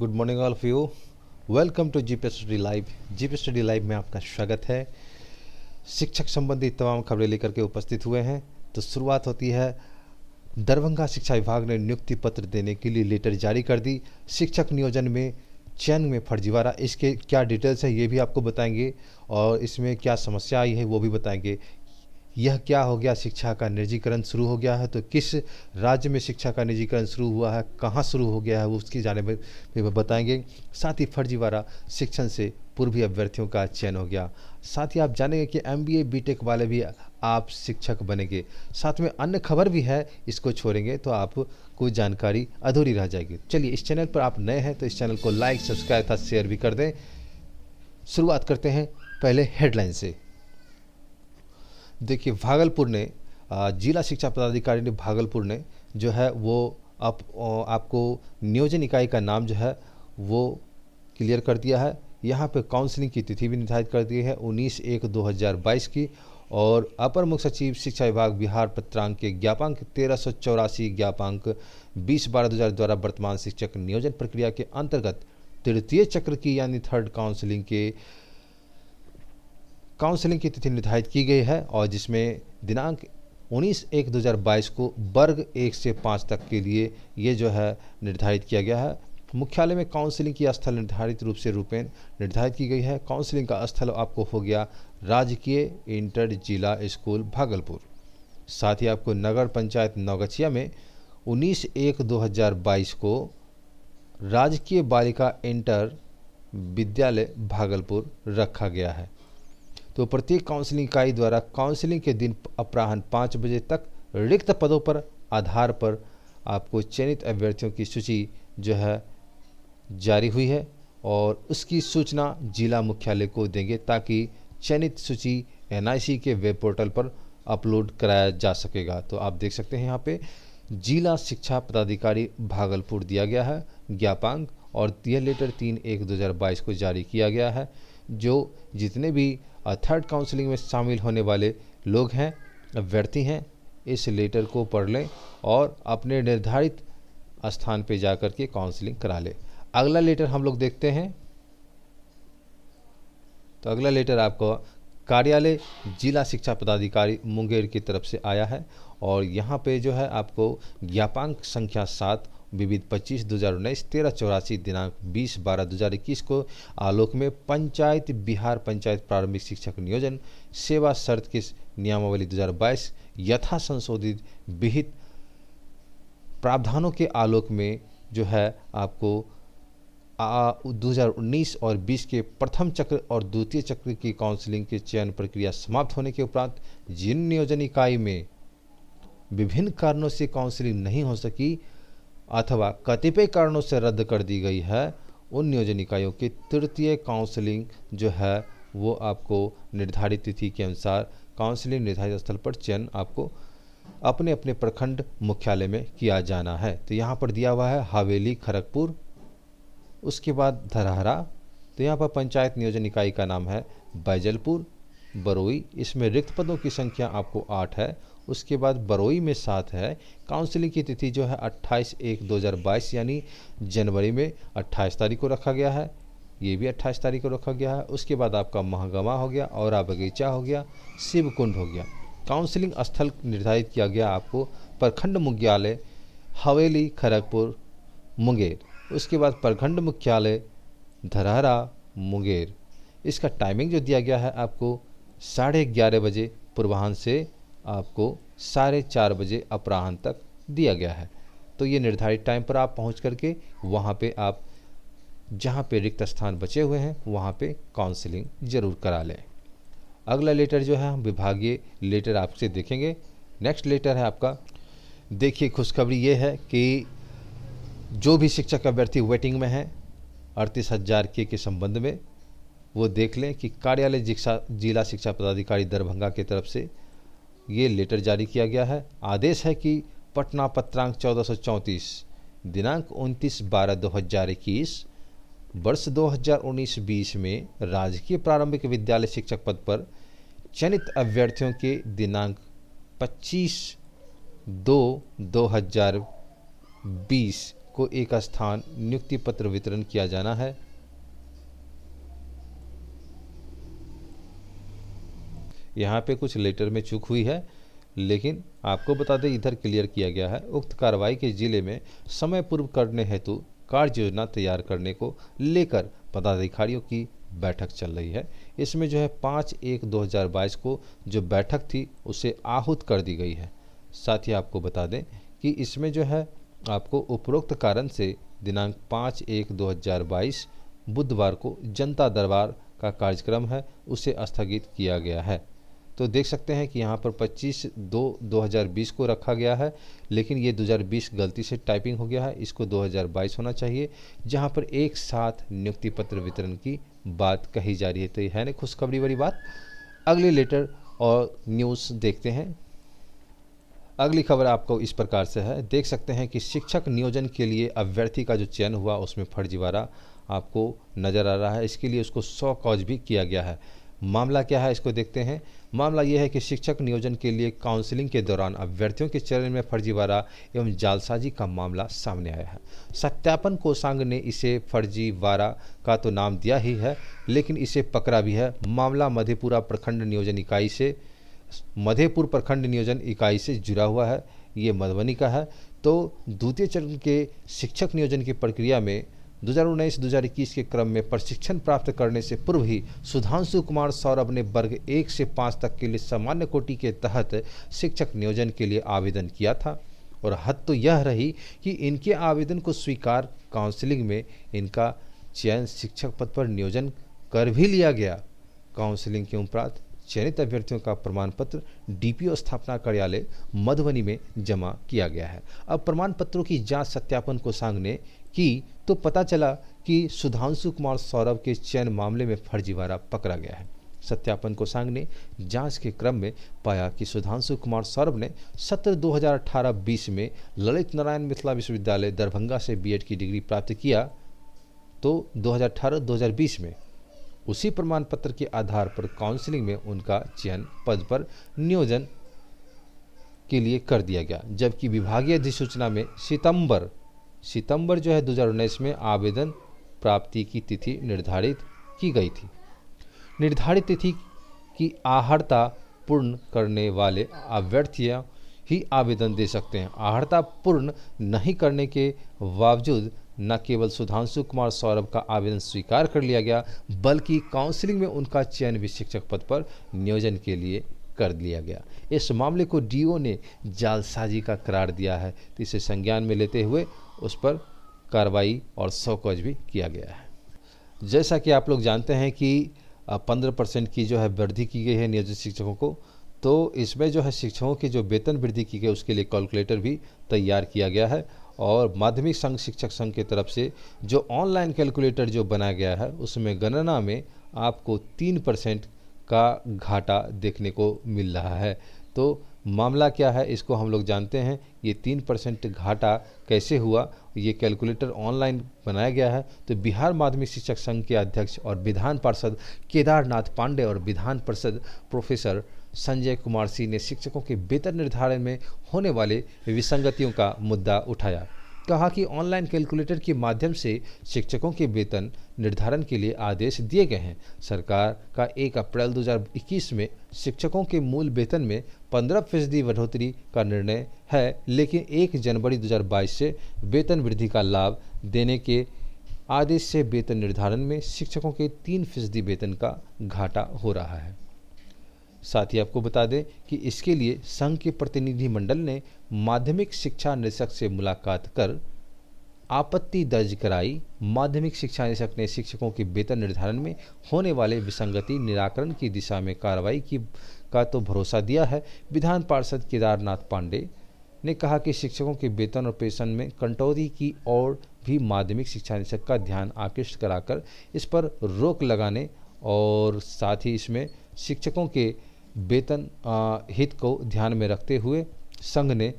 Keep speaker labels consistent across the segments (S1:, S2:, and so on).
S1: Good morning all of you. Welcome to GP study live. GP study live में आपका स्वागत है। शिक्षक संबंधी तमाम खबरें लेकर के उपस्थित हुए हैं। तो शुरुआत होती है। दरभंगा शिक्षा विभाग ने नियुक्ति पत्र देने के लिए लेटर जारी कर दी। शिक्षक नियोजन में चयन में फर्जीवाड़ा, इसके क्या डिटेल्स है ये भी आपको बताएंगे और इसमें क्या समस्या आई है वो भी बताएंगे। यह क्या हो गया, शिक्षा का निजीकरण शुरू हो गया है, तो किस राज्य में शिक्षा का निजीकरण शुरू हुआ है, कहाँ शुरू हो गया है, वो उसकी जाने में भी बताएंगे। साथ ही फर्जीवाड़ा शिक्षण से पूर्वी अभ्यर्थियों का चयन हो गया। साथ ही आप जानेंगे कि एमबीए बीटेक वाले भी आप शिक्षक बनेंगे। साथ में अन्य खबर भी है, इसको छोड़ेंगे तो आपको जानकारी अधूरी रह जाएगी। चलिए, इस चैनल पर आप नए हैं तो इस चैनल को लाइक सब्सक्राइब तथा शेयर भी कर दें। शुरुआत करते हैं पहले हेडलाइन से। देखिए, भागलपुर ने जिला शिक्षा पदाधिकारी ने भागलपुर ने जो है वो आपको नियोजन इकाई का नाम जो है वो क्लियर कर दिया है। यहाँ पे काउंसलिंग की तिथि भी निर्धारित कर दी है 19/1/2022 की। और अपर मुख्य सचिव शिक्षा विभाग बिहार पत्रांक के ज्ञापांक 1384 ज्ञापांक 20/12/2000 द्वारा वर्तमान शिक्षक नियोजन प्रक्रिया के अंतर्गत तृतीय चक्र की यानी थर्ड काउंसलिंग की तिथि निर्धारित की गई है और जिसमें दिनांक 19/1/2022 को वर्ग 1 से 5 तक के लिए ये जो है निर्धारित किया गया है। मुख्यालय में काउंसलिंग की स्थल निर्धारित रूप से रूपेण निर्धारित की गई है। काउंसलिंग का स्थल आपको हो गया राजकीय इंटर जिला स्कूल भागलपुर। साथ ही आपको नगर पंचायत नौगछिया में 19/1/2022 को राजकीय बालिका इंटर विद्यालय भागलपुर रखा गया है। तो प्रत्येक काउंसलिंग इकाई द्वारा काउंसलिंग के दिन अपराह्न 5 बजे तक रिक्त पदों पर आधार पर आपको चयनित अभ्यर्थियों की सूची जो है जारी हुई है और उसकी सूचना जिला मुख्यालय को देंगे ताकि चयनित सूची एनआईसी के वेब पोर्टल पर अपलोड कराया जा सकेगा। तो आप देख सकते हैं यहाँ पे जिला शिक्षा पदाधिकारी भागलपुर दिया गया है ज्ञापांक और यह लेटर 3/1/2022 को जारी किया गया है। जो जितने भी थर्ड काउंसलिंग में शामिल होने वाले लोग हैं, अभ्यर्थी हैं, इस लेटर को पढ़ लें और अपने निर्धारित स्थान पे जाकर के काउंसलिंग करा लें। अगला लेटर हम लोग देखते हैं। तो अगला लेटर आपको कार्यालय जिला शिक्षा पदाधिकारी मुंगेर की तरफ से आया है और यहाँ पे जो है आपको ज्ञापांक संख्या 7 विविध 25/2019 1384 दिनांक 20/12/2021 को आलोक में पंचायत बिहार पंचायत प्रारंभिक शिक्षक नियोजन सेवा शर्त की नियमावली 2022 यथा संशोधित विहित प्रावधानों के आलोक में जो है आपको 2019 और 20 के प्रथम चक्र और द्वितीय चक्र की काउंसलिंग की चयन प्रक्रिया समाप्त होने के उपरांत जिन नियोजन इकाई में विभिन्न कारणों से काउंसलिंग नहीं हो सकी अथवा कतिपय कारणों से रद्द कर दी गई है, उन नियोजन इकाइयों की तृतीय काउंसलिंग जो है वो आपको निर्धारित तिथि के अनुसार काउंसलिंग निर्धारित स्थल पर चयन आपको अपने अपने प्रखंड मुख्यालय में किया जाना है। तो यहाँ पर दिया हुआ है हवेली खड़गपुर, उसके बाद धरहरा। तो यहाँ पर पंचायत नियोजन इकाई का नाम है बैजलपुर बरोई। इसमें रिक्त पदों की संख्या आपको 8 है। उसके बाद बरोई में 7 है। काउंसलिंग की तिथि जो है 28/1/2022 यानी जनवरी में 28 तारीख को रखा गया है। ये भी 28 तारीख को रखा गया है। उसके बाद आपका महगमा हो गया, औरा बगीचा हो गया, शिवकुंड हो गया। काउंसलिंग स्थल निर्धारित किया गया आपको प्रखंड मुख्यालय हवेली खड़गपुर मुंगेर। उसके बाद प्रखंड मुख्यालय धरहरा मुंगेर। इसका टाइमिंग जो दिया गया है आपको 11:30 बजे पूर्वाह्न से आपको 4:30 बजे अपराह्न तक दिया गया है। तो ये निर्धारित टाइम पर आप पहुंच करके वहाँ पे आप जहाँ पे रिक्त स्थान बचे हुए हैं वहाँ पे काउंसलिंग ज़रूर करा लें। अगला लेटर जो है हम विभागीय लेटर आपसे देखेंगे। नेक्स्ट लेटर है आपका। देखिए, खुशखबरी ये है कि जो भी शिक्षक अभ्यर्थी वेटिंग में हैं 38,000 के संबंध में वो देख लें कि कार्यालय जिला शिक्षा पदाधिकारी दरभंगा की तरफ से ये लेटर जारी किया गया है। आदेश है कि पटना पत्रांक 1434 दिनांक 29/12/2021 वर्ष 2019-20 में राजकीय प्रारंभिक विद्यालय शिक्षक पद पर चयनित अभ्यर्थियों के दिनांक 25/2/2020 को एक स्थान नियुक्ति पत्र वितरण किया जाना है। यहाँ पे कुछ लेटर में चूक हुई है, लेकिन आपको बता दें इधर क्लियर किया गया है। उक्त कार्रवाई के जिले में समय पूर्व करने हेतु कार्य योजना तैयार करने को लेकर पदाधिकारियों की बैठक चल रही है। इसमें जो है 5/1/2022 को जो बैठक थी उसे आहूत कर दी गई है। साथ ही आपको बता दें कि इसमें जो है आपको उपरोक्त कारण से दिनांक 5/1/2022 बुधवार को जनता दरबार का कार्यक्रम है उसे स्थगित किया गया है। तो देख सकते हैं कि यहाँ पर 25/2/2020 को रखा गया है, लेकिन ये 2020 गलती से टाइपिंग हो गया है, इसको 2022 होना चाहिए, जहाँ पर एक साथ नियुक्ति पत्र वितरण की बात कही जा रही है। तो ये है ना खुशखबरी वाली बात। अगले लेटर और न्यूज़ देखते हैं। अगली खबर आपको इस प्रकार से है, देख सकते हैं कि शिक्षक नियोजन के लिए अभ्यर्थी का जो चयन हुआ उसमें फर्जीवाड़ा आपको नज़र आ रहा है। इसके लिए उसको 100 कॉज भी किया गया है। मामला क्या है इसको देखते हैं। मामला यह है कि शिक्षक नियोजन के लिए काउंसलिंग के दौरान अभ्यर्थियों के चयन में फर्जीवाड़ा एवं जालसाजी का मामला सामने आया है। सत्यापन कोषांग ने इसे फर्जीवाड़ा का तो नाम दिया ही है, लेकिन इसे पकड़ा भी है। मामला मधेपुरा प्रखंड नियोजन इकाई से जुड़ा हुआ है। ये मधुबनी का है। तो द्वितीय चरण के शिक्षक नियोजन की प्रक्रिया में 2019-2021 के क्रम में प्रशिक्षण प्राप्त करने से पूर्व ही सुधांशु कुमार सौरभ ने वर्ग 1 से 5 तक के लिए सामान्य कोटि के तहत शिक्षक नियोजन के लिए आवेदन किया था। और हद तो यह रही कि इनके आवेदन को स्वीकार काउंसलिंग में इनका चयन शिक्षक पद पर नियोजन कर भी लिया गया। काउंसलिंग के उपरांत चयनित अभ्यर्थियों का प्रमाण पत्र डीपीओ स्थापना कार्यालय मधुबनी में जमा किया गया है। अब प्रमाण पत्रों की जांच सत्यापन कोषांग ने की तो पता चला कि सुधांशु कुमार सौरभ के चयन मामले में फर्जीवाड़ा पकड़ा गया है। सत्यापन कोषांग ने जांच के क्रम में पाया कि सुधांशु कुमार सौरभ ने सत्र 2018-20 में ललित नारायण मिथिला विश्वविद्यालय दरभंगा से बीएड की डिग्री प्राप्त किया। तो 2018-2020 में उसी प्रमाण पत्र के आधार पर काउंसलिंग में उनका चयन पद पर नियोजन के लिए कर दिया गया, जबकि विभागीय अधिसूचना में सितंबर जो है 2019 में आवेदन प्राप्ति की तिथि निर्धारित की गई थी। निर्धारित तिथि की आहर्ता पूर्ण करने वाले अभ्यर्थियां ही आवेदन दे सकते हैं। आहर्ता पूर्ण नहीं करने के बावजूद न केवल सुधांशु कुमार सौरभ का आवेदन स्वीकार कर लिया गया, बल्कि काउंसलिंग में उनका चयन भी शिक्षक पद पर नियोजन के लिए कर लिया गया। इस मामले को डीओ ने जालसाजी का करार दिया है। तो इसे संज्ञान में लेते हुए उस पर कार्रवाई और 100 कॉज भी किया गया है। जैसा कि आप लोग जानते हैं कि 15% की जो है वृद्धि की गई है नियोजित शिक्षकों को, तो इसमें जो है शिक्षकों की जो वेतन वृद्धि की गई उसके लिए कैलकुलेटर भी तैयार किया गया है। और माध्यमिक संघ शिक्षक संघ की तरफ से जो ऑनलाइन कैलकुलेटर जो बनाया गया है उसमें गणना में आपको 3% का घाटा देखने को मिल रहा है। तो मामला क्या है इसको हम लोग जानते हैं। ये 3% घाटा कैसे हुआ, ये कैलकुलेटर ऑनलाइन बनाया गया है। तो बिहार माध्यमिक शिक्षक संघ के अध्यक्ष और विधान पार्षद केदारनाथ पांडे और विधान परिषद प्रोफेसर संजय कुमार सिंह ने शिक्षकों के वेतन निर्धारण में होने वाले विसंगतियों का मुद्दा उठाया। कहा कि ऑनलाइन कैलकुलेटर के माध्यम से शिक्षकों के वेतन निर्धारण के लिए आदेश दिए गए हैं। सरकार का 1 अप्रैल 2021 में शिक्षकों के मूल वेतन में 15% बढ़ोतरी का निर्णय है, लेकिन 1 जनवरी 2022 से वेतन वृद्धि का लाभ देने के आदेश से वेतन निर्धारण में शिक्षकों के 3% वेतन का घाटा हो रहा है। साथ ही आपको बता दें कि इसके लिए संघ के प्रतिनिधि मंडल ने माध्यमिक शिक्षा निदेशक से मुलाकात कर आपत्ति दर्ज कराई। माध्यमिक शिक्षा निदेशक ने शिक्षकों के वेतन निर्धारण में होने वाले विसंगति निराकरण की दिशा में कार्रवाई का तो भरोसा दिया है। विधान पार्षद केदारनाथ पांडे ने कहा कि शिक्षकों के वेतन और पेंशन में कटौती की और भी माध्यमिक शिक्षा निदेशक का ध्यान आकृष्ट कराकर इस पर रोक लगाने और साथ ही इसमें शिक्षकों के वेतन हित को ध्यान में रखते हुए संघ ने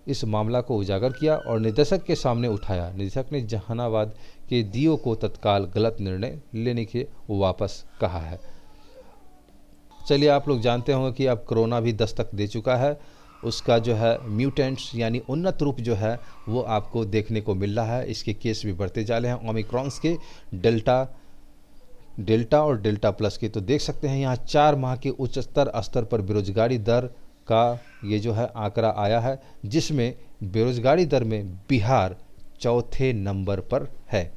S1: इस मामला को उजागर किया और निदेशक के सामने उठाया। निदेशक ने जहानाबाद के डीओ को तत्काल गलत निर्णय लेने के वापस कहा है। चलिए, आप लोग जानते होंगे कि अब कोरोना भी दस्तक दे चुका है उसका जो है म्यूटेंट्स यानी उन्नत रूप जो है वो आपको देखने को मिल रहा है। इसके केस भी बढ़ते जा रहे हैं ओमिक्रॉन्स के, डेल्टा और डेल्टा प्लस के। तो देख सकते हैं यहाँ 4 माह के उच्च स्तर पर बेरोजगारी दर का ये जो है आंकड़ा आया है, जिसमें बेरोजगारी दर में बिहार चौथे नंबर पर है।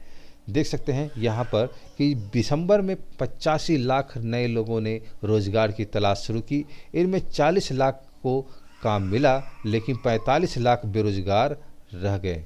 S1: देख सकते हैं यहाँ पर कि दिसंबर में 85 लाख नए लोगों ने रोजगार की तलाश शुरू की। इनमें 40 लाख को काम मिला, लेकिन 45 लाख बेरोजगार रह गए।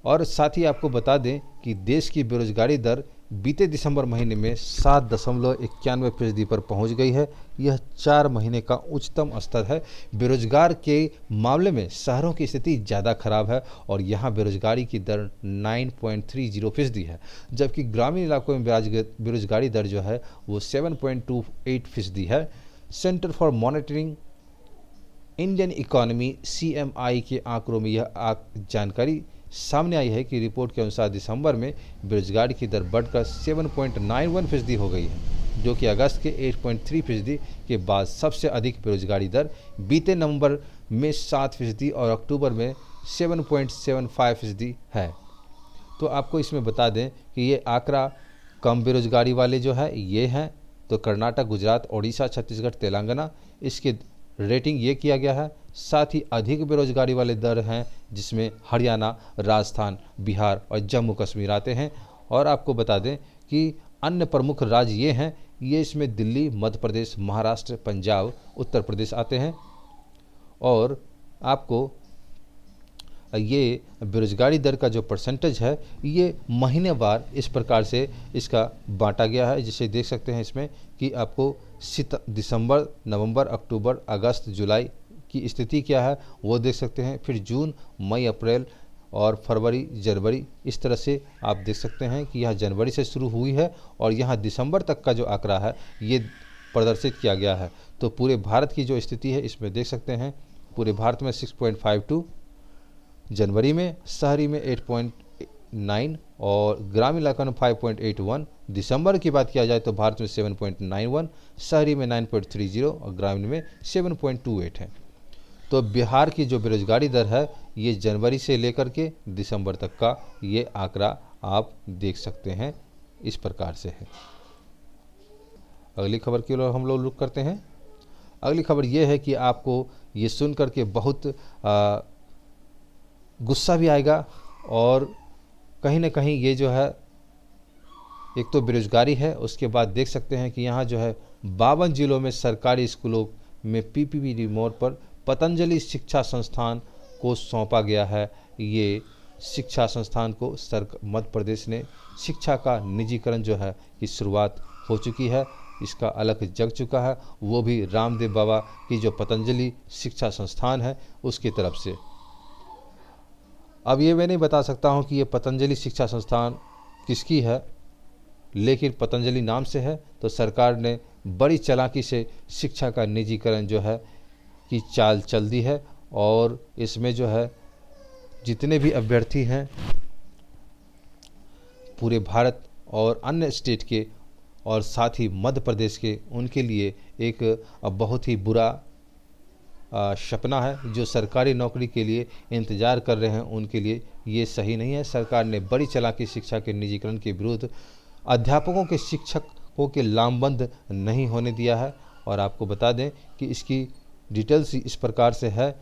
S1: और साथ ही आपको बता दें कि देश की बेरोजगारी दर बीते दिसंबर महीने में 7.91% पर पहुंच गई है। यह 4 महीने का उच्चतम स्तर है। बेरोजगार के मामले में शहरों की स्थिति ज़्यादा खराब है और यहाँ बेरोजगारी की दर 9.30% है, जबकि ग्रामीण इलाकों में बेरोजगारी दर जो है वो 7.28% है। Centre for monitoring Indian economy CMI के आंकड़ों में यह जानकारी सामने आई है कि रिपोर्ट के अनुसार दिसंबर में बेरोजगारी की दर बढ़कर 7.91% हो गई है, जो कि अगस्त के 8.3% के बाद सबसे अधिक बेरोजगारी दर बीते नवंबर में 7% और अक्टूबर में 7.75% है। तो आपको इसमें बता दें कि ये आंकड़ा कम बेरोजगारी वाले जो है ये हैं, तो कर्नाटक, गुजरात, ओडिशा, छत्तीसगढ़, तेलंगाना, इसके रेटिंग ये किया गया है। साथ ही अधिक बेरोजगारी वाले दर हैं जिसमें हरियाणा, राजस्थान, बिहार और जम्मू कश्मीर आते हैं। और आपको बता दें कि अन्य प्रमुख राज्य ये हैं, ये इसमें दिल्ली, मध्य प्रदेश, महाराष्ट्र, पंजाब, उत्तर प्रदेश आते हैं। और आपको ये बेरोजगारी दर का जो परसेंटेज है ये महीनेवार इस प्रकार से इसका बांटा गया है, जिसे देख सकते हैं इसमें कि आपको दिसंबर, नवंबर, अक्टूबर, अगस्त, जुलाई की स्थिति क्या है वो देख सकते हैं। फिर जून, मई, अप्रैल और फरवरी, जनवरी, इस तरह से आप देख सकते हैं कि यह जनवरी से शुरू हुई है और यहाँ दिसंबर तक का जो आंकड़ा है ये प्रदर्शित किया गया है। तो पूरे भारत की जो स्थिति है इसमें देख सकते हैं, पूरे भारत में 6.52, जनवरी में, शहरी में 8.9 और ग्रामीण इलाका में 5.81। दिसंबर की बात किया जाए तो भारत में 7.91, शहरी में 9.30 और ग्रामीण में 7.28 है। तो बिहार की जो बेरोजगारी दर है ये जनवरी से लेकर के दिसंबर तक का ये आंकड़ा आप देख सकते हैं, इस प्रकार से है। अगली खबर की ओर हम लोग रुख करते हैं। अगली खबर ये है कि आपको ये सुन करके बहुत गुस्सा भी आएगा और कहीं ना कहीं ये जो है एक तो बेरोजगारी है, उसके बाद देख सकते हैं कि यहाँ जो है 52 जिलों में सरकारी स्कूलों में PPP रिमोट पर पतंजलि शिक्षा संस्थान को सौंपा गया है। ये शिक्षा संस्थान को मध्य प्रदेश ने शिक्षा का निजीकरण जो है की शुरुआत हो चुकी है, इसका अलग जग चुका है, वो भी रामदेव बाबा की जो पतंजलि शिक्षा संस्थान है उसकी तरफ से। अब ये मैं नहीं बता सकता हूँ कि ये पतंजलि शिक्षा संस्थान किसकी है, लेकिन पतंजलि नाम से है। तो सरकार ने बड़ी चालाकी से शिक्षा का निजीकरण जो है की चाल चल दी है और इसमें जो है जितने भी अभ्यर्थी हैं पूरे भारत और अन्य स्टेट के और साथ ही मध्य प्रदेश के, उनके लिए एक बहुत ही बुरा सपना है। जो सरकारी नौकरी के लिए इंतज़ार कर रहे हैं उनके लिए ये सही नहीं है। सरकार ने बड़ी चालाकी शिक्षा के निजीकरण के विरुद्ध अध्यापकों के, शिक्षकों के लामबंद नहीं होने दिया है। और आपको बता दें कि इसकी डिटेल्स इस प्रकार से है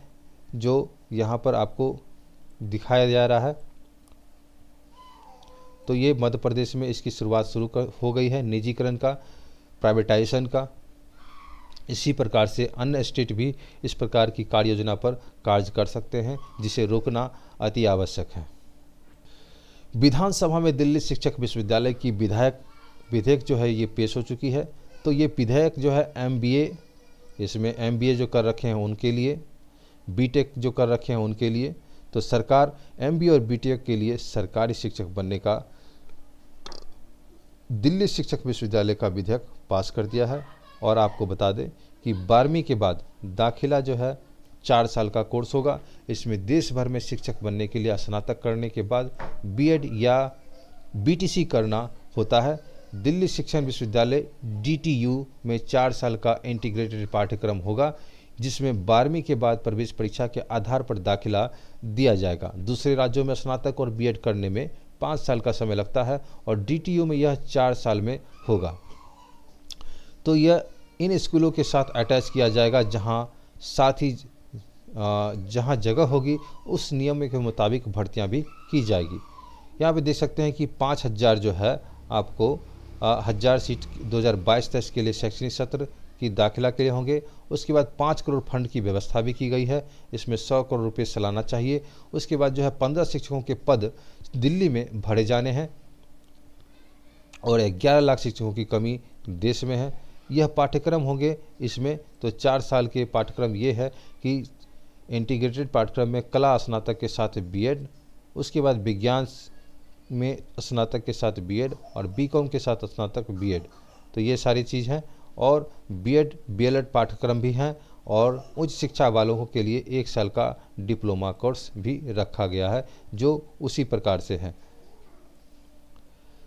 S1: जो यहाँ पर आपको दिखाया जा रहा है। तो ये मध्य प्रदेश में इसकी शुरुआत हो गई है निजीकरण का, प्राइवेटाइजेशन का। इसी प्रकार से अन्य स्टेट भी इस प्रकार की कार्य योजना पर कार्य कर सकते हैं, जिसे रोकना अति आवश्यक है। विधानसभा में दिल्ली शिक्षक विश्वविद्यालय की विधेयक जो है ये पेश हो चुकी है। तो ये विधेयक जो है MBA, इसमें MBA जो कर रखे हैं उनके लिए, BTech जो कर रखे हैं उनके लिए। तो सरकार MBA और BTech के लिए सरकारी शिक्षक बनने का दिल्ली शिक्षक विश्वविद्यालय का विधेयक पास कर दिया है। और आपको बता दें कि 12वीं के बाद दाखिला जो है 4 साल का कोर्स होगा। इसमें देश भर में शिक्षक बनने के लिए स्नातक करने के बाद B.Ed या BTC करना होता है। दिल्ली शिक्षण विश्वविद्यालय DTU में 4 साल का इंटीग्रेटेड पाठ्यक्रम होगा। जिसमें 12वीं के बाद प्रवेश परीक्षा के आधार पर दाखिला दिया जाएगा। दूसरे राज्यों में स्नातक और बीएड करने में 5 साल का समय लगता है और डीटीयू में यह 4 साल में होगा। तो यह इन स्कूलों के साथ अटैच किया जाएगा जहां जगह होगी उस नियम के मुताबिक भर्तियां भी की जाएगी। यहाँ पे देख सकते हैं कि 5000 जो है आपको 1000 सीट 2022-23 के लिए शैक्षणिक सत्र की दाखिला के लिए होंगे। उसके बाद 5 करोड़ फंड की व्यवस्था भी की गई है, इसमें 100 करोड़ रुपये सालाना चाहिए। उसके बाद जो है 15 शिक्षकों के पद दिल्ली में भरे जाने हैं और 11 लाख शिक्षकों की कमी देश में है। यह पाठ्यक्रम होंगे इसमें, तो 4 साल के पाठ्यक्रम ये है कि इंटीग्रेटेड पाठ्यक्रम में कला स्नातक के साथ बीएड, उसके बाद विज्ञान में स्नातक के साथ बीएड और बीकॉम के साथ स्नातक बीएड, तो ये सारी चीज़ हैं। और बीएड बीएलएड पाठ्यक्रम भी हैं और उच्च शिक्षा वालों के लिए 1 साल का डिप्लोमा कोर्स भी रखा गया है जो उसी प्रकार से है।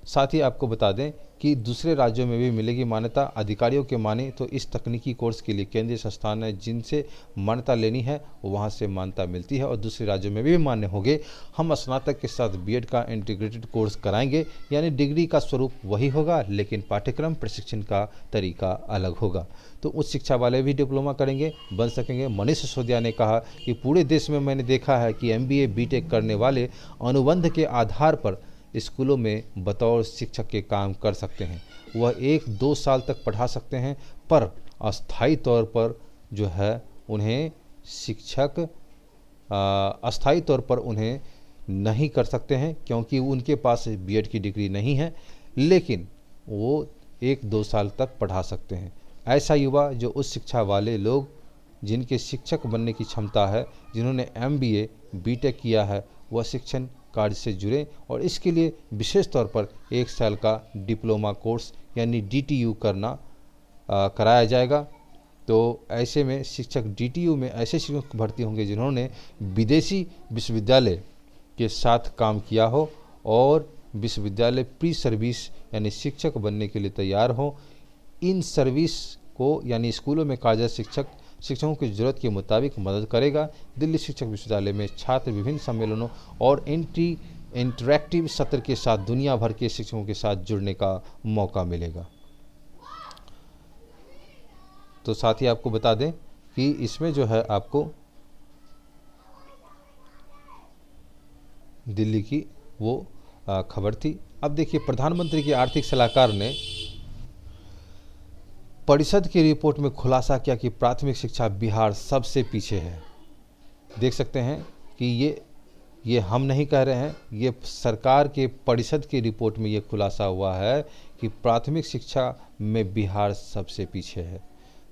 S1: साथ ही आपको बता दें कि दूसरे राज्यों में भी मिलेगी मान्यता। अधिकारियों के माने तो इस तकनीकी कोर्स के लिए केंद्रीय संस्थान है जिनसे मान्यता लेनी है वहाँ से मान्यता मिलती है और दूसरे राज्यों में भी मान्य होंगे। हम स्नातक के साथ बीएड का इंटीग्रेटेड कोर्स कराएंगे, यानी डिग्री का स्वरूप वही होगा लेकिन पाठ्यक्रम प्रशिक्षण का तरीका अलग होगा। तो उच्च शिक्षा वाले भी डिप्लोमा करेंगे, बन सकेंगे। मनीष सिसोदिया ने कहा कि पूरे देश में मैंने देखा है कि MBA BTech करने वाले अनुबंध के आधार पर स्कूलों में बतौर शिक्षक के काम कर सकते हैं। वह 1-2 साल तक पढ़ा सकते हैं पर अस्थायी तौर पर जो है उन्हें शिक्षक अस्थायी तौर पर उन्हें नहीं कर सकते हैं क्योंकि उनके पास बीएड की डिग्री नहीं है, लेकिन वो 1-2 साल तक पढ़ा सकते हैं। ऐसा युवा जो उच्च शिक्षा वाले लोग जिनके शिक्षक बनने की क्षमता है, जिन्होंने MBA BTech किया है, वह शिक्षण कार्य से जुड़े और इसके लिए विशेष तौर पर 1 साल का डिप्लोमा कोर्स यानी DTU कराया जाएगा। तो ऐसे में शिक्षक DTU में ऐसे शिक्षक भर्ती होंगे जिन्होंने विदेशी विश्वविद्यालय के साथ काम किया हो और विश्वविद्यालय प्री सर्विस यानी शिक्षक बनने के लिए तैयार हो। इन सर्विस को यानी स्कूलों में कार्यरत शिक्षकों की ज़रूरत के मुताबिक मदद करेगा। दिल्ली शिक्षक विश्वविद्यालय में छात्र विभिन्न सम्मेलनों और इंटरैक्टिव सत्र के साथ दुनिया भर के शिक्षकों के साथ जुड़ने का मौका मिलेगा। तो साथ ही आपको बता दें कि इसमें जो है आपको दिल्ली की वो खबर थी। अब देखिए, प्रधानमंत्री के आर्थिक सलाहकार ने परिषद की रिपोर्ट में खुलासा किया कि प्राथमिक शिक्षा बिहार सबसे पीछे है। देख सकते हैं कि ये हम नहीं कह रहे हैं, ये सरकार के परिषद की रिपोर्ट में ये खुलासा हुआ है कि प्राथमिक शिक्षा में बिहार सबसे पीछे है।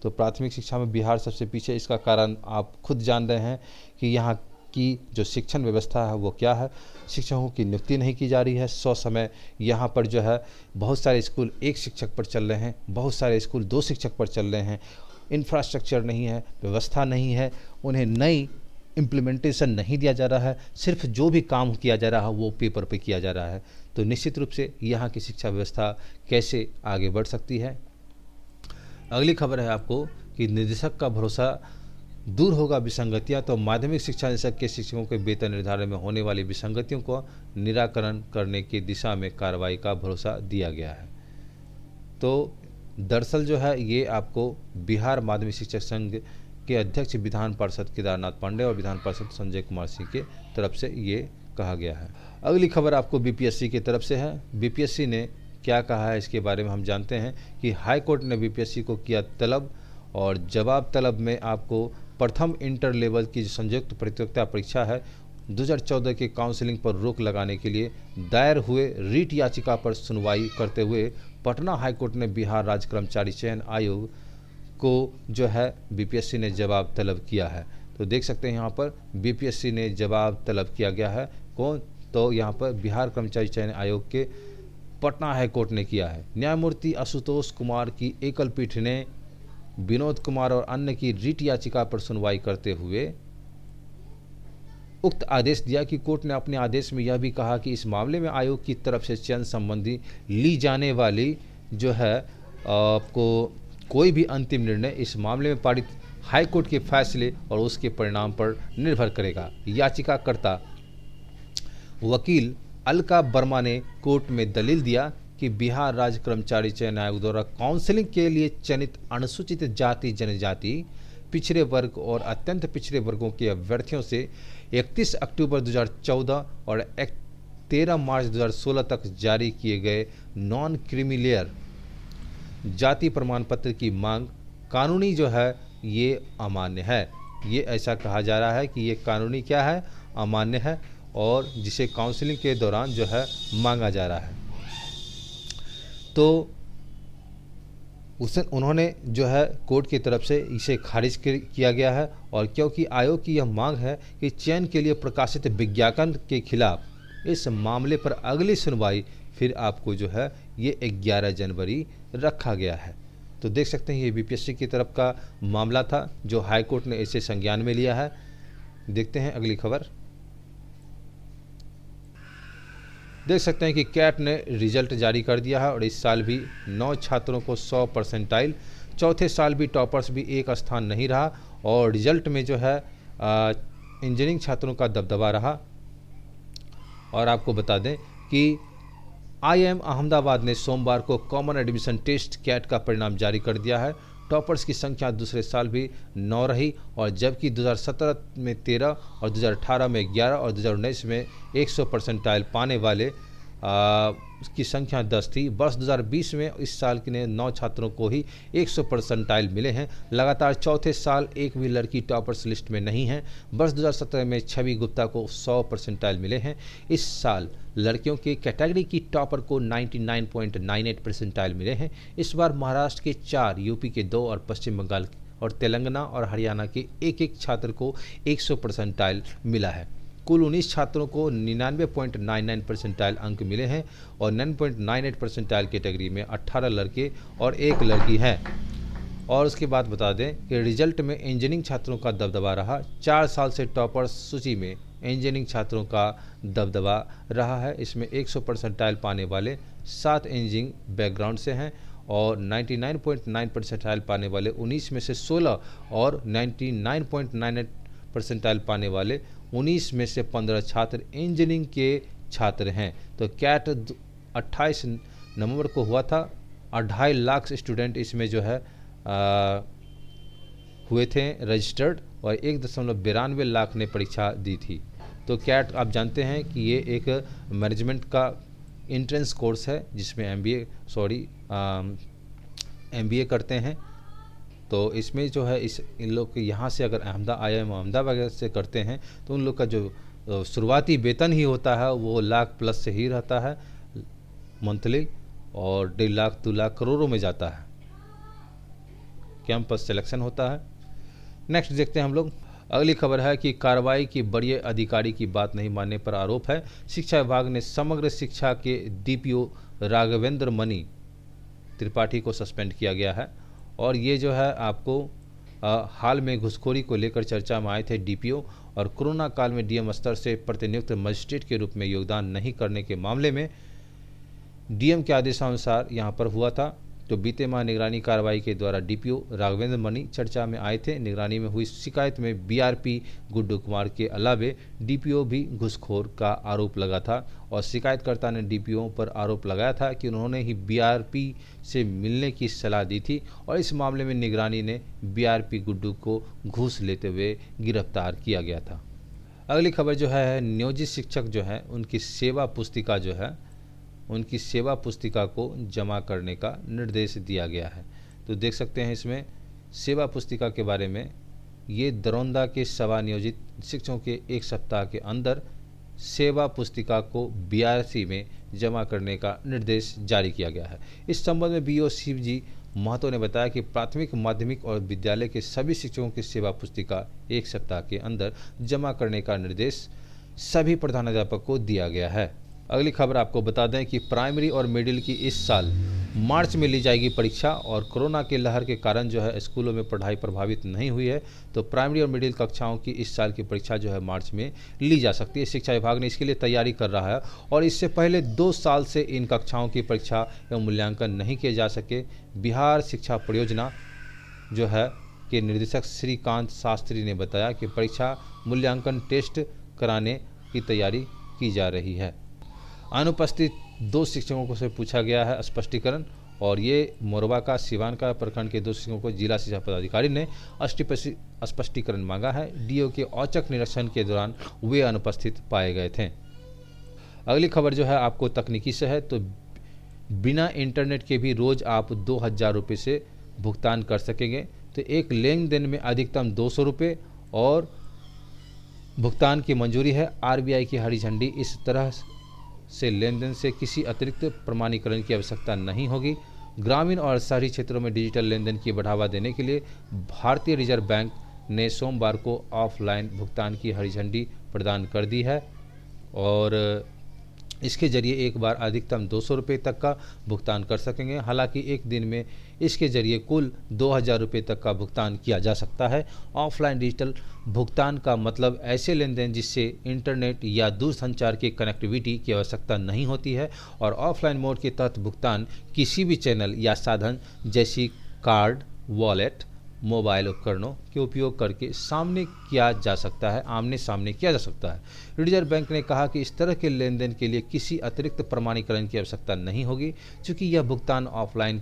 S1: तो प्राथमिक शिक्षा में बिहार सबसे पीछे, इसका कारण आप खुद जान रहे हैं कि यहाँ की जो शिक्षण व्यवस्था है वो क्या है। शिक्षकों की नियुक्ति नहीं की जा रही है 100 समय। यहाँ पर जो है बहुत सारे स्कूल 1 शिक्षक पर चल रहे हैं, बहुत सारे स्कूल 2 शिक्षक पर चल रहे हैं। इंफ्रास्ट्रक्चर नहीं है, व्यवस्था नहीं है, उन्हें नई इम्प्लीमेंटेशन नहीं दिया जा रहा है, सिर्फ जो भी काम किया जा रहा है वो पेपर पे किया जा रहा है। तो निश्चित रूप से यहाँ की शिक्षा व्यवस्था कैसे आगे बढ़ सकती है। अगली खबर है आपको कि निदेशक का भरोसा दूर होगा विसंगतियां। तो माध्यमिक शिक्षा निदेशक के शिक्षकों के वेतन निर्धारण में होने वाली विसंगतियों को निराकरण करने की दिशा में कार्रवाई का भरोसा दिया गया है। तो दरअसल जो है ये आपको बिहार माध्यमिक शिक्षक संघ के अध्यक्ष विधान पार्षद केदारनाथ पांडेय और विधान पार्षद संजय कुमार सिंह के तरफ से ये कहा गया है। अगली खबर आपको BPSC की तरफ से है। BPSC ने क्या कहा है इसके बारे में हम जानते हैं कि हाई कोर्ट ने BPSC को किया तलब और जवाब तलब में आपको प्रथम इंटर लेवल की संयुक्त प्रतियोगिता परीक्षा है 2014 के काउंसलिंग पर रोक लगाने के लिए दायर हुए रीट याचिका पर सुनवाई करते हुए पटना हाईकोर्ट ने बिहार राज्य कर्मचारी चयन आयोग को जो है BPSC ने जवाब तलब किया है। तो देख सकते हैं यहाँ पर BPSC ने जवाब तलब किया गया है। कौन? तो यहाँ पर बिहार कर्मचारी चयन आयोग के पटना हाईकोर्ट ने किया है। न्यायमूर्ति आशुतोष कुमार की एकल पीठ ने विनोद कुमार और अन्य की रीट याचिका पर सुनवाई करते हुए उक्त आदेश दिया कि कोर्ट ने अपने आदेश में यह भी कहा कि इस मामले में आयोग की तरफ से चयन संबंधी ली जाने वाली जो है आपको कोई भी अंतिम निर्णय इस मामले में पारित हाईकोर्ट के फैसले और उसके परिणाम पर निर्भर करेगा। याचिकाकर्ता वकील अलका वर्मा ने कोर्ट में दलील दिया कि बिहार राज्य कर्मचारी चयन आयोग द्वारा काउंसलिंग के लिए चयनित अनुसूचित जाति, जनजाति, पिछड़े वर्ग और अत्यंत पिछड़े वर्गों के अभ्यर्थियों से 31 अक्टूबर 2014 और 13 मार्च 2016 तक जारी किए गए नॉन क्रीमीलेयर जाति प्रमाण पत्र की मांग कानूनी जो है ये अमान्य है। ये ऐसा कहा जा रहा है कि ये कानूनी क्या है, अमान्य है, और जिसे काउंसलिंग के दौरान जो है मांगा जा रहा है। तो उन्होंने जो है कोर्ट की तरफ से इसे खारिज किया गया है। और क्योंकि आयोग की यह मांग है कि चयन के लिए प्रकाशित विज्ञापन के खिलाफ इस मामले पर अगली सुनवाई फिर आपको जो है ये 11 जनवरी रखा गया है। तो देख सकते हैं ये बीपीएससी की तरफ का मामला था जो हाई कोर्ट ने इसे संज्ञान में लिया है। देखते हैं अगली खबर। देख सकते हैं कि कैट ने रिजल्ट जारी कर दिया है और इस साल भी 9 छात्रों को 100 परसेंटाइल, चौथे साल भी टॉपर्स भी एक स्थान नहीं रहा और रिजल्ट में जो है इंजीनियरिंग छात्रों का दबदबा रहा। और आपको बता दें कि IIM अहमदाबाद ने सोमवार को कॉमन एडमिशन टेस्ट कैट का परिणाम जारी कर दिया है। टॉपर्स की संख्या दूसरे साल भी 9 रही और जबकि 2017 में 13 और 2018 में 11 और 2019 में 100 परसेंटाइल पाने वाले की संख्या 10 थी। वर्ष 2020 में इस साल के 9 छात्रों को ही 100 परसेंटाइल मिले हैं। लगातार चौथे साल एक भी लड़की टॉपर्स लिस्ट में नहीं है। वर्ष 2017 में छवि गुप्ता को 100 परसेंटाइल मिले हैं। इस साल लड़कियों के कैटेगरी की टॉपर को 99.98 परसेंटाइल मिले हैं। इस बार महाराष्ट्र के 4, यूपी के 2 और पश्चिम बंगाल और तेलंगाना और हरियाणा के एक छात्र को 100 परसेंटाइल मिला है। कुल 19 छात्रों को 99.99 परसेंटाइल अंक मिले हैं और 9.98 परसेंटाइल कैटेगरी में 18 लड़के और 1 लड़की है। और उसके बाद बता दें कि रिजल्ट में इंजीनियरिंग छात्रों का दबदबा रहा। 4 साल से टॉपर्स सूची में इंजीनियरिंग छात्रों का दबदबा रहा है। इसमें 100 परसेंटाइल पाने वाले 7 इंजीनियरिंग बैकग्राउंड से हैं और 99.9 परसेंटाइल पाने वाले 19 में से 16 और 99.98 परसेंटाइल पाने वाले 19 में से 15 छात्र इंजीनियरिंग के छात्र हैं। तो कैट 28 नवंबर को हुआ था और 2.5 लाख स्टूडेंट इसमें जो है हुए थे रजिस्टर्ड और 1.92 लाख ने परीक्षा दी थी। तो कैट आप जानते हैं कि ये एक मैनेजमेंट का एंट्रेंस कोर्स है जिसमें MBA करते हैं। तो इसमें जो है इन लोग के यहाँ से अगर IIM अहमदाबाद से करते हैं तो उन लोग का जो शुरुआती वेतन ही होता है वो लाख प्लस से ही रहता है मंथली और 1.5 लाख 2 लाख करोड़ों में जाता है। कैंपस सिलेक्शन होता है। नेक्स्ट देखते हैं हम लोग। अगली खबर है कि कार्रवाई की बड़ी अधिकारी की बात नहीं मानने पर आरोप है। शिक्षा विभाग ने समग्र शिक्षा के DPO राघवेंद्र मणि त्रिपाठी को सस्पेंड किया गया है। और ये जो है आपको हाल में घुसखोरी को लेकर चर्चा में आए थे DPO और कोरोना काल में DM स्तर से प्रतिनियुक्त मजिस्ट्रेट के रूप में योगदान नहीं करने के मामले में DM के आदेशानुसार यहाँ पर हुआ था। तो बीते माह निगरानी कार्रवाई के द्वारा DPO राघवेंद्र मणि चर्चा में आए थे। निगरानी में हुई शिकायत में BRP गुड्डू कुमार के अलावे DPO भी घूसखोर का आरोप लगा था और शिकायतकर्ता ने DPO पर आरोप लगाया था कि उन्होंने ही BRP से मिलने की सलाह दी थी और इस मामले में निगरानी ने BRP गुड्डू को घूस लेते हुए गिरफ्तार किया गया था। अगली खबर जो है नियोजित शिक्षक जो है उनकी सेवा पुस्तिका को जमा करने का निर्देश दिया गया है। तो देख सकते हैं इसमें सेवा पुस्तिका के बारे में ये दरौंदा के सेवानियोजित शिक्षकों के 1 सप्ताह के अंदर सेवा पुस्तिका को BRC में जमा करने का निर्देश जारी किया गया है। इस संबंध में BO शिवजी महतो ने बताया कि प्राथमिक, माध्यमिक और विद्यालय के सभी शिक्षकों की सेवा पुस्तिका 1 सप्ताह के अंदर जमा करने का निर्देश सभी प्रधानाध्यापक को दिया गया है। अगली खबर आपको बता दें कि प्राइमरी और मिडिल की इस साल मार्च में ली जाएगी परीक्षा और कोरोना के लहर के कारण जो है स्कूलों में पढ़ाई प्रभावित नहीं हुई है। तो प्राइमरी और मिडिल कक्षाओं की इस साल की परीक्षा जो है मार्च में ली जा सकती है। शिक्षा विभाग ने इसके लिए तैयारी कर रहा है और इससे पहले 2 साल से इन कक्षाओं की परीक्षा एवं मूल्यांकन नहीं किए जा सके। बिहार शिक्षा परियोजना जो है के निदेशक श्रीकांत शास्त्री ने बताया कि परीक्षा मूल्यांकन टेस्ट कराने की तैयारी की जा रही है। अनुपस्थित 2 शिक्षकों से पूछा गया है स्पष्टीकरण, और ये मोरबा का, सिवान का प्रखंड के 2 शिक्षकों को जिला शिक्षा पदाधिकारी ने स्पष्टीकरण मांगा है। डीओ के औचक निरीक्षण के दौरान वे अनुपस्थित पाए गए थे। अगली खबर जो है आपको तकनीकी से है। तो बिना इंटरनेट के भी रोज़ आप 2000 रुपये से भुगतान कर सकेंगे। तो एक लेन देन में अधिकतम 200 रुपये और भुगतान की मंजूरी है। आरबीआई की हरी झंडी। इस तरह से लेन देन से किसी अतिरिक्त प्रमाणीकरण की आवश्यकता नहीं होगी। ग्रामीण और शहरी क्षेत्रों में डिजिटल लेन देन की बढ़ावा देने के लिए भारतीय रिजर्व बैंक ने सोमवार को ऑफलाइन भुगतान की हरी झंडी प्रदान कर दी है और इसके जरिए एक बार अधिकतम 200 रुपये तक का भुगतान कर सकेंगे। हालांकि एक दिन में इसके जरिए कुल 2000 रुपये तक का भुगतान किया जा सकता है। ऑफलाइन डिजिटल भुगतान का मतलब ऐसे लेन देन जिससे इंटरनेट या दूरसंचार की कनेक्टिविटी की आवश्यकता नहीं होती है और ऑफलाइन मोड के तहत भुगतान किसी भी चैनल या साधन जैसी कार्ड, वॉलेट, मोबाइल उपकरणों के उपयोग करके सामने किया जा सकता है, आमने सामने किया जा सकता है। रिजर्व बैंक ने कहा कि इस तरह के लेन देन के लिए किसी अतिरिक्त प्रमाणीकरण की आवश्यकता नहीं होगी। चूँकि यह भुगतान ऑफलाइन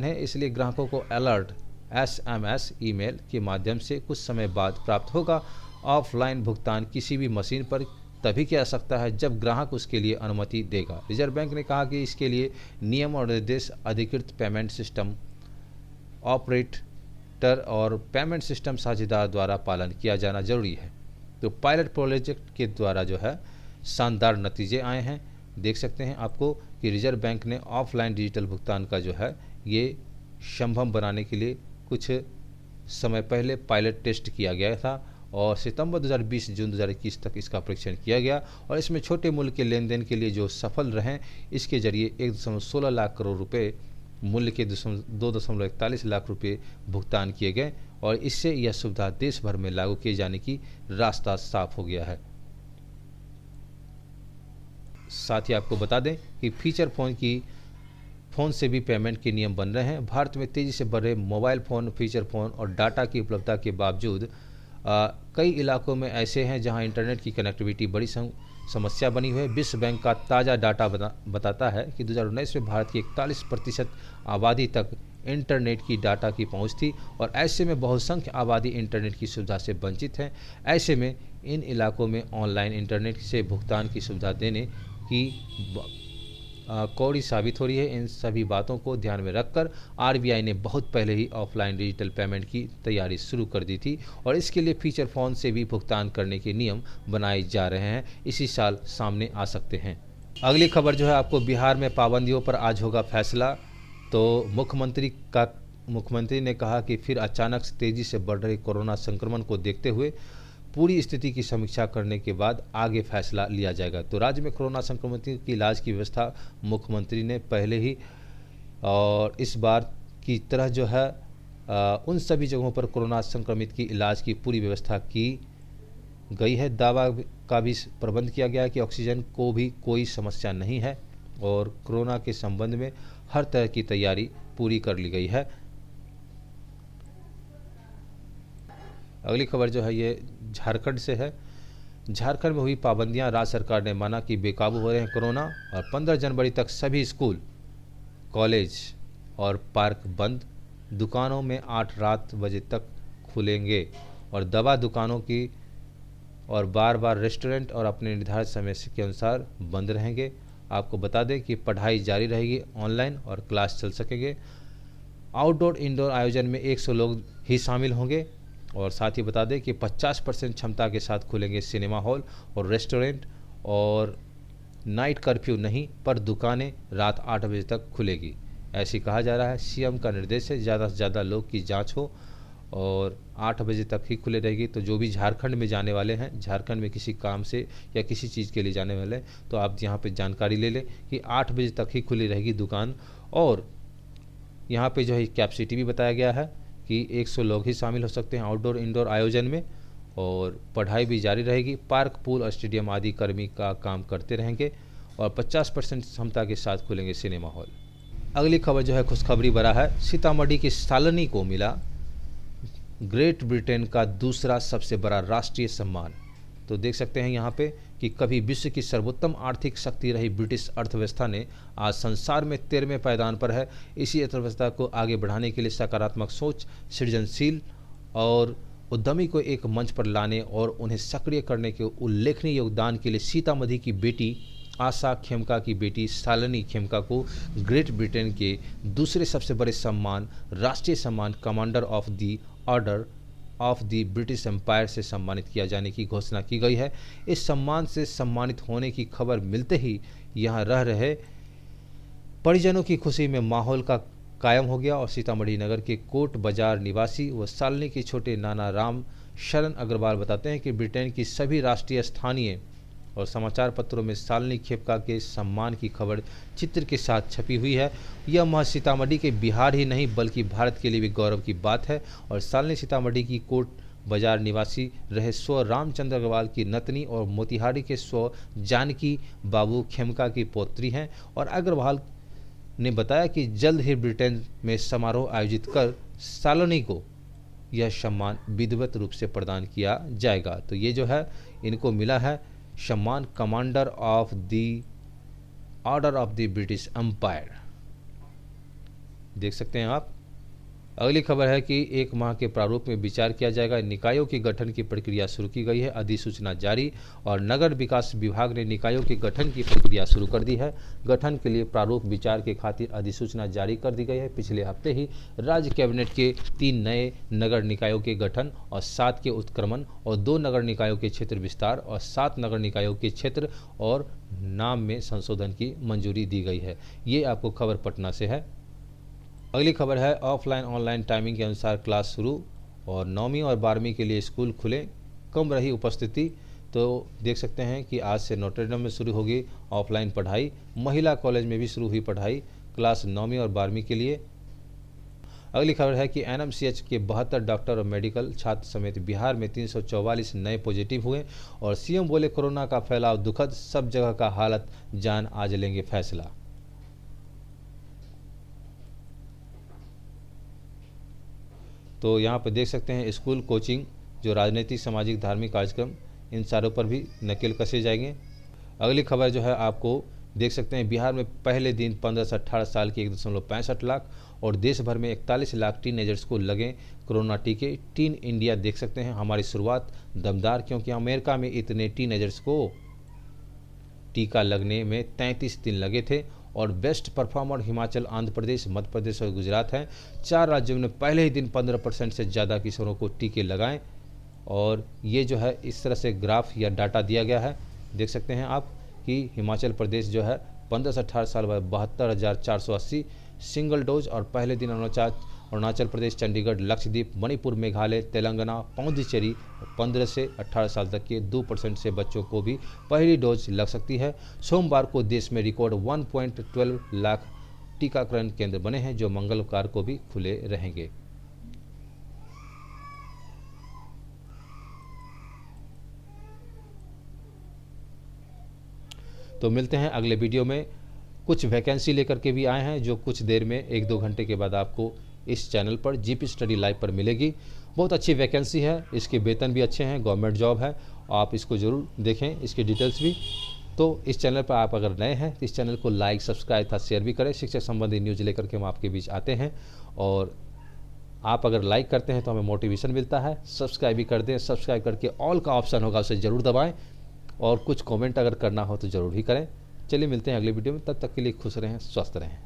S1: है, इसलिए ग्राहकों को अलर्ट SMS, ईमेल के माध्यम से कुछ समय बाद प्राप्त होगा। ऑफलाइन भुगतान किसी भी मशीन पर तभी किया जा सकता है जब ग्राहक उसके लिए अनुमति देगा। रिजर्व बैंक ने कहा कि इसके लिए नियम और निर्देश अधिकृत पेमेंट सिस्टम ऑपरेटर और पेमेंट सिस्टम साझेदार द्वारा पालन किया जाना जरूरी है। तो पायलट प्रोजेक्ट के द्वारा जो है शानदार नतीजे आए हैं। देख सकते हैं आपको कि रिजर्व बैंक ने ऑफलाइन डिजिटल भुगतान का जो है ये संभव बनाने के लिए कुछ समय पहले पायलट टेस्ट किया गया था और सितंबर 2020 जून 2021 तक इसका परीक्षण किया गया और इसमें छोटे मूल्य के लेन देन के लिए जो सफल रहे इसके जरिए 1.16 लाख करोड़ रुपए मूल्य के 2.41 लाख रुपए भुगतान किए गए और इससे यह सुविधा देश भर में लागू किए जाने की रास्ता साफ हो गया है। साथ ही आपको बता दें कि फीचर फोन से भी पेमेंट के नियम बन रहे हैं। भारत में तेजी से बढ़ रहे मोबाइल फ़ोन, फीचर फ़ोन और डाटा की उपलब्धता के बावजूद कई इलाकों में ऐसे हैं जहां इंटरनेट की कनेक्टिविटी बड़ी समस्या बनी हुई है। विश्व बैंक का ताज़ा डाटा बताता है कि 2019 में भारत की 41% आबादी तक इंटरनेट की डाटा की पहुंच थी और ऐसे में बहुसंख्य आबादी इंटरनेट की सुविधा से वंचित है। ऐसे में इन इलाकों में ऑनलाइन इंटरनेट से भुगतान की सुविधा देने की कौड़ी साबित हो रही है। इन सभी बातों को ध्यान में रखकर आरबीआई ने बहुत पहले ही ऑफलाइन डिजिटल पेमेंट की तैयारी शुरू कर दी थी और इसके लिए फीचर फ़ोन से भी भुगतान करने के नियम बनाए जा रहे हैं, इसी साल सामने आ सकते हैं। अगली खबर जो है आपको बिहार में पाबंदियों पर आज होगा फैसला। तो मुख्यमंत्री ने कहा कि फिर अचानक से तेज़ी से बढ़ रहे कोरोना संक्रमण को देखते हुए पूरी स्थिति की समीक्षा करने के बाद आगे फैसला लिया जाएगा। तो राज्य में कोरोना संक्रमित की इलाज की व्यवस्था मुख्यमंत्री ने पहले ही और इस बार की तरह जो है उन सभी जगहों पर कोरोना संक्रमित की इलाज की पूरी व्यवस्था की गई है। दवा का भी प्रबंध किया गया है कि ऑक्सीजन को भी कोई समस्या नहीं है और कोरोना के संबंध में हर तरह की तैयारी पूरी कर ली गई है। अगली खबर जो है ये झारखंड से है। झारखंड में हुई पाबंदियां, राज्य सरकार ने माना कि बेकाबू हो रहे हैं कोरोना और 15 जनवरी तक सभी स्कूल, कॉलेज और पार्क बंद। दुकानों में 8 बजे तक खुलेंगे और दवा दुकानों की और बार रेस्टोरेंट और अपने निर्धारित समय के अनुसार बंद रहेंगे। आपको बता दें कि पढ़ाई जारी रहेगी, ऑनलाइन और क्लास चल सकेंगे। आउटडोर इंडोर आयोजन में 100 लोग ही शामिल होंगे और साथ ही बता दें कि 50% क्षमता के साथ खुलेंगे सिनेमा हॉल और रेस्टोरेंट और नाइट कर्फ्यू नहीं पर दुकानें रात 8 बजे तक खुलेगी, ऐसी कहा जा रहा है। सीएम का निर्देश है ज़्यादा से ज़्यादा लोग की जांच हो और 8 बजे तक ही खुले रहेगी। तो जो भी झारखंड में जाने वाले हैं, झारखंड में किसी काम से या किसी चीज़ के लिए जाने वाले हैं, तो आप यहाँ पे जानकारी ले लें कि 8 बजे तक ही खुली रहेगी दुकान। और यहाँ पे जो है कैपेसिटी भी बताया गया है कि 100 लोग ही शामिल हो सकते हैं आउटडोर इंडोर आयोजन में और पढ़ाई भी जारी रहेगी। पार्क, पूल और स्टेडियम आदि कर्मी का काम करते रहेंगे और 50% क्षमता के साथ खुलेंगे सिनेमा हॉल। अगली खबर जो है खुशखबरी भरा है। सीतामढ़ी की सालनी को मिला ग्रेट ब्रिटेन का दूसरा सबसे बड़ा राष्ट्रीय सम्मान। तो देख सकते हैं यहाँ पे कि कभी विश्व की सर्वोत्तम आर्थिक शक्ति रही ब्रिटिश अर्थव्यवस्था ने आज संसार में 13वें पायदान पर है। इसी अर्थव्यवस्था को आगे बढ़ाने के लिए सकारात्मक सोच, सृजनशील और उद्यमी को एक मंच पर लाने और उन्हें सक्रिय करने के उल्लेखनीय योगदान के लिए सीतामढ़ी की बेटी आशा खेमका की बेटी शालिनी खेमका को ग्रेट ब्रिटेन के दूसरे सबसे बड़े सम्मान, राष्ट्रीय सम्मान Commander of the Order of the British Empire से सम्मानित किया जाने की घोषणा की गई है। इस सम्मान से सम्मानित होने की खबर मिलते ही यहाँ रह रहे परिजनों की खुशी में माहौल का कायम हो गया और सीतामढ़ी नगर के कोट बाजार निवासी व शालिनी के छोटे नाना राम शरण अग्रवाल बताते हैं कि ब्रिटेन की सभी राष्ट्रीय, स्थानीय और समाचार पत्रों में शालिनी खेमका के सम्मान की खबर चित्र के साथ छपी हुई है। यह महज सीतामढ़ी के बिहार ही नहीं बल्कि भारत के लिए भी गौरव की बात है। और शालिनी सीतामढ़ी की कोट बाजार निवासी रहे स्व रामचंद्र अग्रवाल की नतनी और मोतिहारी के स्व जानकी बाबू खेमका की पौत्री हैं। और अग्रवाल ने बताया कि जल्द ही ब्रिटेन में समारोह आयोजित कर शालिनी को यह सम्मान विधिवत रूप से प्रदान किया जाएगा। तो ये जो है इनको मिला है सम्मान Commander of the Order of the British Empire. देख सकते हैं आप। अगली खबर है कि 1 माह के प्रारूप में विचार किया जाएगा। निकायों के गठन की प्रक्रिया शुरू की गई है, अधिसूचना जारी। और नगर विकास विभाग ने निकायों के गठन की प्रक्रिया शुरू कर दी है। गठन के लिए प्रारूप विचार के खातिर अधिसूचना जारी कर दी गई है। पिछले हफ्ते ही राज्य कैबिनेट के 3 नए नगर निकायों के गठन और 7 के उत्क्रमण और 2 नगर निकायों के क्षेत्र विस्तार और 7 नगर निकायों के क्षेत्र और नाम में संशोधन की मंजूरी दी गई है। ये आपको खबर पटना से है। अगली खबर है ऑफलाइन ऑनलाइन टाइमिंग के अनुसार क्लास शुरू और 9वीं और 12वीं के लिए स्कूल खुले, कम रही उपस्थिति। तो देख सकते हैं कि आज से नोटर डेम में शुरू होगी ऑफलाइन पढ़ाई। महिला कॉलेज में भी शुरू हुई पढ़ाई, क्लास 9वीं और 12वीं के लिए। अगली खबर है कि एनएमसीएच के 72 डॉक्टर और मेडिकल छात्र समेत बिहार में 344 नए पॉजिटिव हुए। और सीएम बोले कोरोना का फैलाव दुखद, सब जगह का हालत जान आज लेंगे फैसला। तो यहाँ पर देख सकते हैं स्कूल, कोचिंग, जो राजनीतिक, सामाजिक, धार्मिक कार्यक्रम, इन सारों पर भी नकेल कसे जाएंगे। अगली खबर जो है आपको देख सकते हैं बिहार में पहले दिन 15 से 18 साल के 1.65 लाख और देश भर में 41 लाख टीनेजर्स को लगे कोरोना टीके। टीन इंडिया देख सकते हैं हमारी शुरुआत दमदार, क्योंकि अमेरिका में इतने टीनेजर्स को टीका लगने में 33 दिन लगे थे। और बेस्ट परफॉर्मर हिमाचल, आंध्र प्रदेश, मध्य प्रदेश और गुजरात हैं। 4 राज्यों ने पहले ही दिन 15% से ज़्यादा किशोरों को टीके लगाएं। और ये जो है इस तरह से ग्राफ या डाटा दिया गया है। देख सकते हैं आप कि हिमाचल प्रदेश जो है 15 से 18 साल बाद 72,480 सिंगल डोज। और पहले दिन अरुणाचल प्रदेश, चंडीगढ़, लक्षद्वीप, मणिपुर, मेघालय, तेलंगाना, पौंडीचेरी 15 से 18 साल तक के 2% से बच्चों को भी पहली डोज लग सकती है। सोमवार को देश में रिकॉर्ड 1.12 लाख टीकाकरण केंद्र बने हैं, जो मंगलवार को भी खुले रहेंगे। तो मिलते हैं अगले वीडियो में। कुछ वैकेंसी लेकर के भी आए हैं जो कुछ देर में 1-2 घंटे के बाद आपको इस चैनल पर जीपी स्टडी लाइव पर मिलेगी। बहुत अच्छी वैकेंसी है, इसके वेतन भी अच्छे हैं, गवर्नमेंट जॉब है। आप इसको ज़रूर देखें, इसकी डिटेल्स भी। तो इस चैनल पर आप अगर नए हैं तो इस चैनल को लाइक, सब्सक्राइब तथा शेयर भी करें। शिक्षा संबंधी न्यूज़ लेकर के हम आपके बीच आते हैं। और आप अगर लाइक करते हैं तो हमें मोटिवेशन मिलता है। सब्सक्राइब भी कर दें, सब्सक्राइब करके ऑल का ऑप्शन होगा उसे ज़रूर दबाएँ। और कुछ कमेंट अगर करना हो तो ज़रूर ही करें। चलिए मिलते हैं अगले वीडियो में, तब तक के लिए खुश रहें, स्वस्थ रहें।